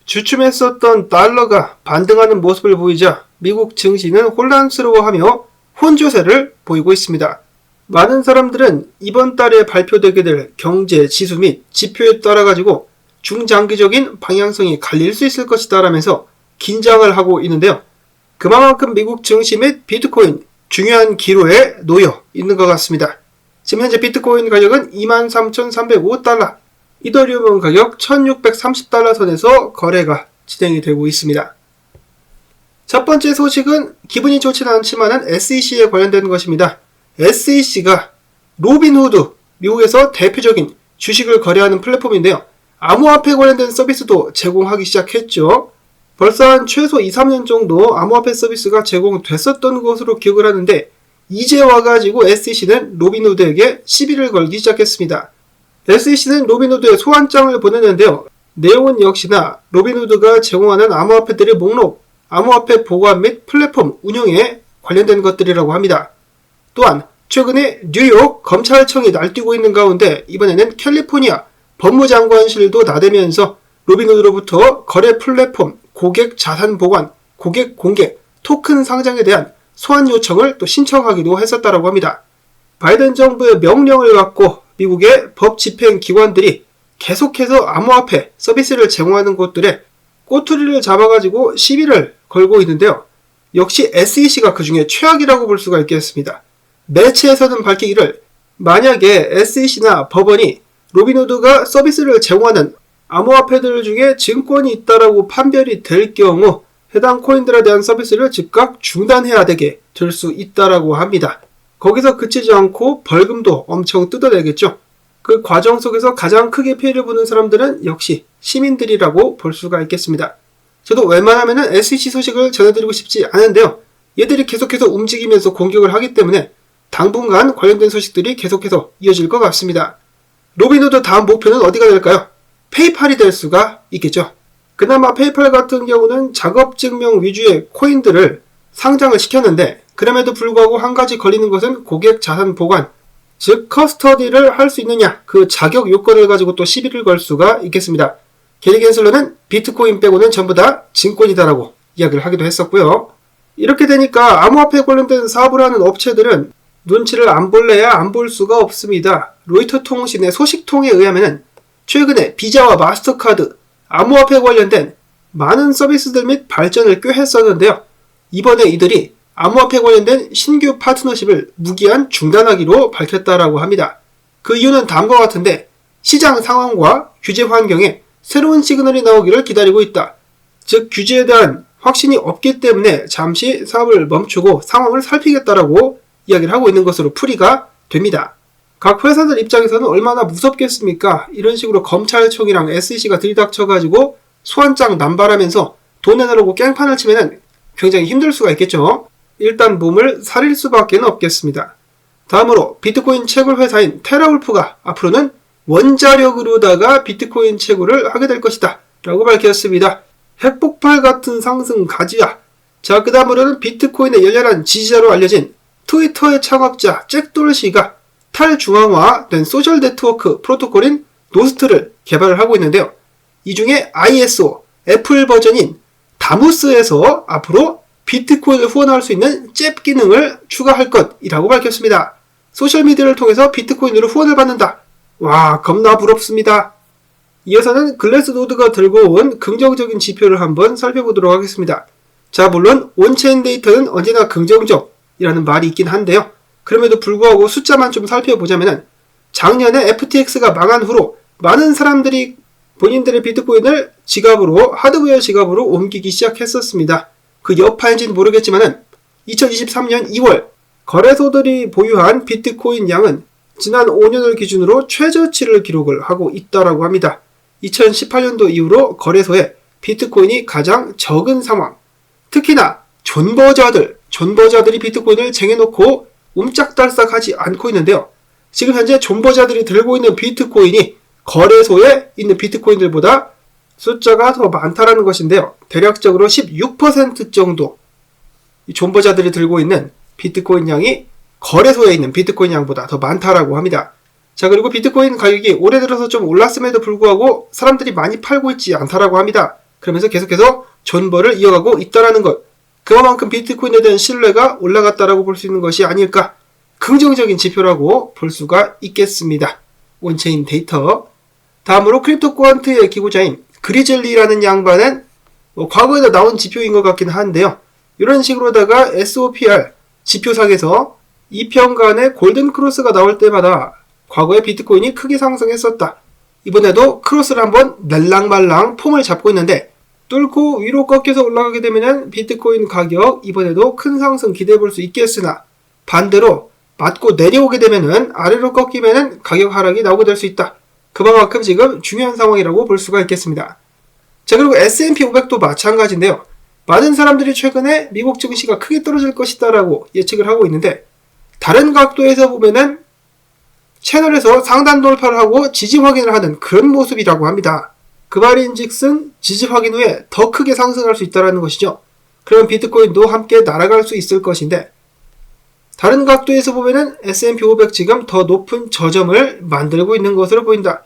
주춤했었던 달러가 반등하는 모습을 보이자 미국 증시는 혼란스러워하며 혼조세를 보이고 있습니다. 많은 사람들은 이번 달에 발표되게 될 경제 지수 및 지표에 따라 가지고 중장기적인 방향성이 갈릴 수 있을 것이다 라면서 긴장을 하고 있는데요. 그만큼 미국 증시 및 비트코인 중요한 기로에 놓여 있는 것 같습니다. 지금 현재 비트코인 가격은 23,305달러, 이더리움 가격 1,630달러 선에서 거래가 진행이 되고 있습니다. 첫 번째 소식은 기분이 좋지는 않지만 SEC에 관련된 것입니다. SEC가 로빈후드, 미국에서 대표적인 주식을 거래하는 플랫폼인데요. 암호화폐 관련된 서비스도 제공하기 시작했죠. 벌써 한 최소 2, 3년 정도 암호화폐 서비스가 제공됐었던 것으로 기억을 하는데 이제 와가지고 SEC는 로빈후드에게 시비를 걸기 시작했습니다. SEC는 로빈후드에 소환장을 보냈는데요. 내용은 역시나 로빈후드가 제공하는 암호화폐들의 목록, 암호화폐 보관 및 플랫폼 운영에 관련된 것들이라고 합니다. 또한 최근에 뉴욕 검찰청이 날뛰고 있는 가운데 이번에는 캘리포니아 법무장관실도 나대면서 로빈후드로부터 거래 플랫폼, 고객 자산 보관, 고객 공개, 토큰 상장에 대한 소환 요청을 또 신청하기도 했었다고 합니다. 바이든 정부의 명령을 받고 미국의 법 집행 기관들이 계속해서 암호화폐 서비스를 제공하는 곳들에 꼬투리를 잡아가지고 시비를 걸고 있는데요. 역시 SEC가 그 중에 최악이라고 볼 수가 있겠습니다. 매체에서는 밝히기를 만약에 SEC나 법원이 로빈후드가 서비스를 제공하는 암호화폐들 중에 증권이 있다라고 판별이 될 경우 해당 코인들에 대한 서비스를 즉각 중단해야 되게 될 수 있다라고 합니다. 거기서 그치지 않고 벌금도 엄청 뜯어내겠죠. 그 과정 속에서 가장 크게 피해를 보는 사람들은 역시 시민들이라고 볼 수가 있겠습니다. 저도 웬만하면 SEC 소식을 전해드리고 싶지 않은데요. 얘들이 계속해서 움직이면서 공격을 하기 때문에 당분간 관련된 소식들이 계속해서 이어질 것 같습니다. 로빈후드 다음 목표는 어디가 될까요? 페이팔이 될 수가 있겠죠. 그나마 페이팔 같은 경우는 작업증명 위주의 코인들을 상장을 시켰는데 그럼에도 불구하고 한 가지 걸리는 것은 고객 자산 보관, 즉 커스터디를 할 수 있느냐, 그 자격 요건을 가지고 또 시비를 걸 수가 있겠습니다. 게리 겐슬러는 비트코인 빼고는 전부 다 증권이다라고 이야기를 하기도 했었고요. 이렇게 되니까 암호화폐 관련된 사업을 하는 업체들은 눈치를 안 볼래야 안 볼 수가 없습니다. 로이터 통신의 소식통에 의하면 최근에 비자와 마스터카드, 암호화폐 관련된 많은 서비스들 및 발전을 꽤 했었는데요. 이번에 이들이 암호화폐 관련된 신규 파트너십을 무기한 중단하기로 밝혔다라고 합니다. 그 이유는 다음과 같은데 시장 상황과 규제 환경에 새로운 시그널이 나오기를 기다리고 있다. 즉 규제에 대한 확신이 없기 때문에 잠시 사업을 멈추고 상황을 살피겠다라고 이야기를 하고 있는 것으로 풀이가 됩니다. 각 회사들 입장에서는 얼마나 무섭겠습니까? 이런 식으로 검찰청이랑 SEC가 들이닥쳐가지고 소환장 남발하면서 돈 내놓으려고 깽판을 치면 굉장히 힘들 수가 있겠죠. 일단 몸을 사릴 수밖에 없겠습니다. 다음으로 비트코인 채굴 회사인 테라울프가 앞으로는 원자력으로다가 비트코인 채굴을 하게 될 것이다 라고 밝혔습니다. 핵폭발 같은 상승 가지야. 자, 그 다음으로는 비트코인의 열렬한 지지자로 알려진 트위터의 창업자 잭 돌시가 탈중앙화된 소셜 네트워크 프로토콜인 노스트를 개발을 하고 있는데요. 이 중에 ISO, 애플 버전인 다무스에서 앞으로 비트코인을 후원할 수 있는 잽 기능을 추가할 것이라고 밝혔습니다. 소셜미디어를 통해서 비트코인으로 후원을 받는다. 와, 겁나 부럽습니다. 이어서는 글래스노드가 들고 온 긍정적인 지표를 한번 살펴보도록 하겠습니다. 자, 물론 온체인 데이터는 언제나 긍정적이라는 말이 있긴 한데요. 그럼에도 불구하고 숫자만 좀 살펴보자면 작년에 FTX가 망한 후로 많은 사람들이 본인들의 비트코인을 지갑으로, 하드웨어 지갑으로 옮기기 시작했었습니다. 그 여파인지는 모르겠지만 2023년 2월 거래소들이 보유한 비트코인 양은 지난 5년을 기준으로 최저치를 기록을 하고 있다고 합니다. 2018년도 이후로 거래소에 비트코인이 가장 적은 상황. 특히나 존버자들이 비트코인을 쟁여놓고 옴짝달싹하지 않고 있는데요. 지금 현재 존버자들이 들고 있는 비트코인이 거래소에 있는 비트코인들보다 숫자가 더 많다라는 것인데요. 대략적으로 16% 정도 이 존버자들이 들고 있는 비트코인 양이 거래소에 있는 비트코인 양보다 더 많다라고 합니다. 자, 그리고 비트코인 가격이 올해 들어서 좀 올랐음에도 불구하고 사람들이 많이 팔고 있지 않다라고 합니다. 그러면서 계속해서 존버를 이어가고 있다는 것. 그만큼 비트코인에 대한 신뢰가 올라갔다라고 볼 수 있는 것이 아닐까. 긍정적인 지표라고 볼 수가 있겠습니다. 온체인 데이터. 다음으로 크립토 퀀트의 기고자인 그리즐리라는 양반은 과거에도 나온 지표인 것 같긴 한데요. 이런 식으로다가 SOPR 지표상에서 2편간의 골든 크로스가 나올 때마다 과거에 비트코인이 크게 상승했었다. 이번에도 크로스를 한번 날랑말랑 폼을 잡고 있는데 뚫고 위로 꺾여서 올라가게 되면 비트코인 가격 이번에도 큰 상승 기대해 볼 수 있겠으나 반대로 맞고 내려오게 되면은 아래로 꺾이면은 가격 하락이 나오게 될 수 있다. 그만큼 지금 중요한 상황이라고 볼 수가 있겠습니다. 자, 그리고 S&P 500도 마찬가지인데요. 많은 사람들이 최근에 미국 증시가 크게 떨어질 것이다라고 예측을 하고 있는데 다른 각도에서 보면은 채널에서 상단 돌파를 하고 지지 확인을 하는 그런 모습이라고 합니다. 그 말인즉슨 지지 확인 후에 더 크게 상승할 수 있다는 것이죠. 그럼 비트코인도 함께 날아갈 수 있을 것인데 다른 각도에서 보면은 S&P 500 지금 더 높은 저점을 만들고 있는 것으로 보인다.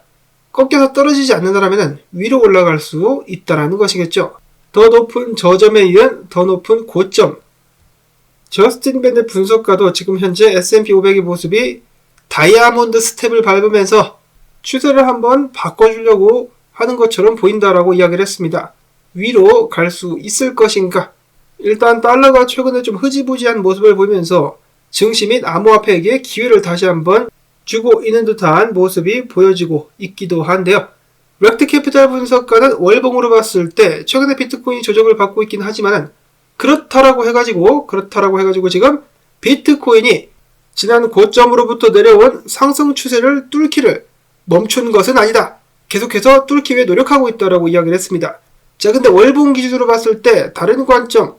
꺾여서 떨어지지 않는다면 위로 올라갈 수 있다는 것이겠죠. 더 높은 저점에 이은 더 높은 고점. 저스틴 밴드 분석가도 지금 현재 S&P 500의 모습이 다이아몬드 스텝을 밟으면서 추세를 한번 바꿔주려고 하는 것처럼 보인다라고 이야기를 했습니다. 위로 갈 수 있을 것인가? 일단 달러가 최근에 좀 흐지부지한 모습을 보이면서 증시 및 암호화폐에게 기회를 다시 한번 주고 있는 듯한 모습이 보여지고 있기도 한데요. 렉트 캐피탈 분석가는 월봉으로 봤을 때 최근에 비트코인이 조정을 받고 있긴 하지만 그렇다라고 해가지고 지금 비트코인이 지난 고점으로부터 내려온 상승 추세를 뚫기를 멈춘 것은 아니다. 계속해서 뚫기 위해 노력하고 있다라고 이야기를 했습니다. 자, 근데 월봉 기준으로 봤을 때 다른 관점,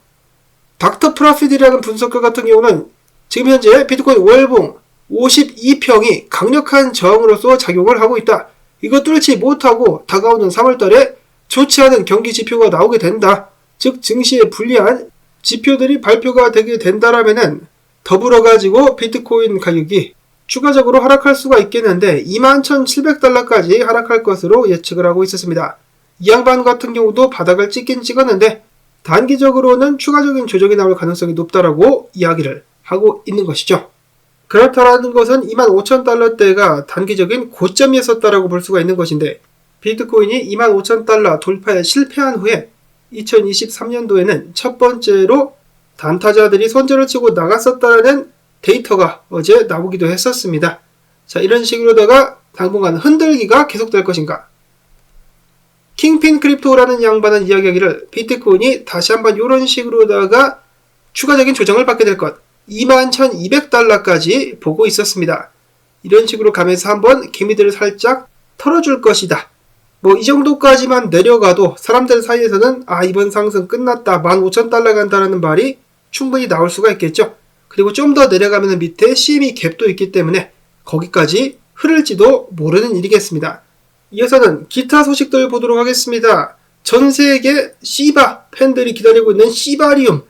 닥터 프라피드라는 분석가 같은 경우는 지금 현재 비트코인 월봉 52평이 강력한 저항으로서 작용을 하고 있다. 이거 뚫지 못하고 다가오는 3월달에 좋지 않은 경기 지표가 나오게 된다. 즉 증시에 불리한 지표들이 발표가 되게 된다라면은 더불어 가지고 비트코인 가격이 추가적으로 하락할 수가 있겠는데 21,700달러까지 하락할 것으로 예측을 하고 있었습니다. 이 양반 같은 경우도 바닥을 찍긴 찍었는데 단기적으로는 추가적인 조정이 나올 가능성이 높다라고 이야기를 하고 있는 것이죠. 그렇다라는 것은 25,000달러대가 단기적인 고점이었었다라고 볼 수가 있는 것인데 비트코인이 25,000달러 돌파에 실패한 후에 2023년도에는 첫 번째로 단타자들이 손절을 치고 나갔었다는 데이터가 어제 나오기도 했었습니다. 자, 이런 식으로다가 당분간 흔들기가 계속될 것인가? 킹핀 크립토라는 양반은 이야기하기를 비트코인이 다시 한번 이런 식으로다가 추가적인 조정을 받게 될 것, 21,200달러까지 보고 있었습니다. 이런 식으로 가면서 한번 개미들을 살짝 털어줄 것이다. 뭐 이 정도까지만 내려가도 사람들 사이에서는 이번 상승 끝났다, 15,000달러 간다라는 말이 충분히 나올 수가 있겠죠. 그리고 좀 더 내려가면 밑에 CME 갭도 있기 때문에 거기까지 흐를지도 모르는 일이겠습니다. 이어서는 기타 소식들 보도록 하겠습니다. 전 세계 시바 팬들이 기다리고 있는 시바리움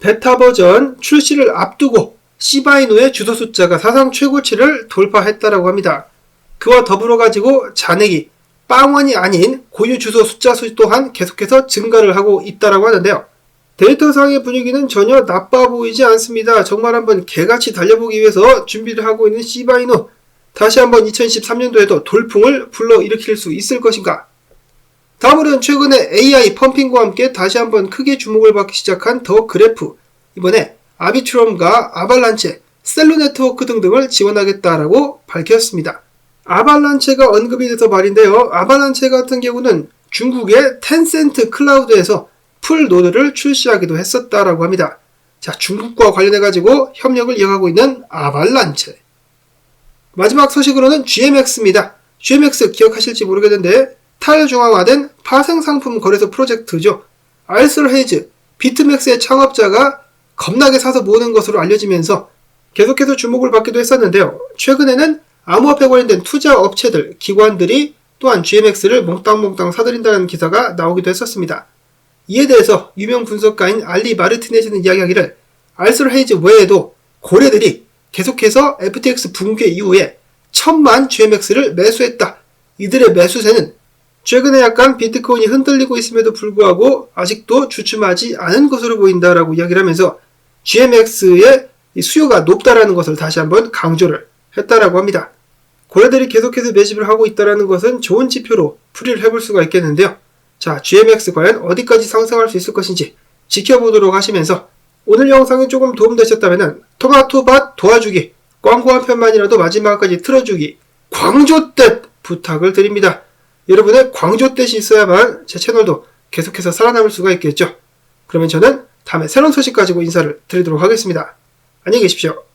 베타 버전 출시를 앞두고 시바이누의 주소 숫자가 사상 최고치를 돌파했다라고 합니다. 그와 더불어 가지고 잔액이 빵원이 아닌 고유 주소 숫자 수 또한 계속해서 증가를 하고 있다라고 하는데요. 데이터상의 분위기는 전혀 나빠 보이지 않습니다. 정말 한번 개같이 달려보기 위해서 준비를 하고 있는 시바이누, 다시 한번 2013년도에도 돌풍을 불러일으킬 수 있을 것인가? 다음으로는 최근에 AI 펌핑과 함께 다시 한번 크게 주목을 받기 시작한 더 그래프, 이번에 아비트럼과 아발란체, 셀로 네트워크 등등을 지원하겠다라고 밝혔습니다. 아발란체가 언급이 돼서 말인데요. 아발란체 같은 경우는 중국의 텐센트 클라우드에서 풀 노드를 출시하기도 했었다라고 합니다. 자, 중국과 관련해가지고 협력을 이어가고 있는 아발란체. 마지막 소식으로는 GMX입니다. GMX 기억하실지 모르겠는데 탈중앙화된 파생상품 거래소 프로젝트죠. 알슬헤이즈, 비트맥스의 창업자가 겁나게 사서 모으는 것으로 알려지면서 계속해서 주목을 받기도 했었는데요. 최근에는 암호화폐 관련된 투자 업체들, 기관들이 또한 GMX를 몽땅몽땅 사들인다는 기사가 나오기도 했었습니다. 이에 대해서 유명 분석가인 알리 마르티네즈는 이야기하기를 알슬헤이즈 외에도 고래들이 계속해서 FTX 붕괴 이후에 1000만 GMX를 매수했다. 이들의 매수세는 최근에 약간 비트코인이 흔들리고 있음에도 불구하고 아직도 주춤하지 않은 것으로 보인다라고 이야기를 하면서 GMX의 수요가 높다라는 것을 다시 한번 강조를 했다라고 합니다. 고래들이 계속해서 매집을 하고 있다는 것은 좋은 지표로 풀이를 해볼 수가 있겠는데요. 자, GMX 과연 어디까지 상승할 수 있을 것인지 지켜보도록 하시면서 오늘 영상이 조금 도움되셨다면 토마토밭 도와주기, 광고 한 편만이라도 마지막까지 틀어주기, 광조댓 부탁을 드립니다. 여러분의 광조댓이 있어야만 제 채널도 계속해서 살아남을 수가 있겠죠. 그러면 저는 다음에 새로운 소식 가지고 인사를 드리도록 하겠습니다. 안녕히 계십시오.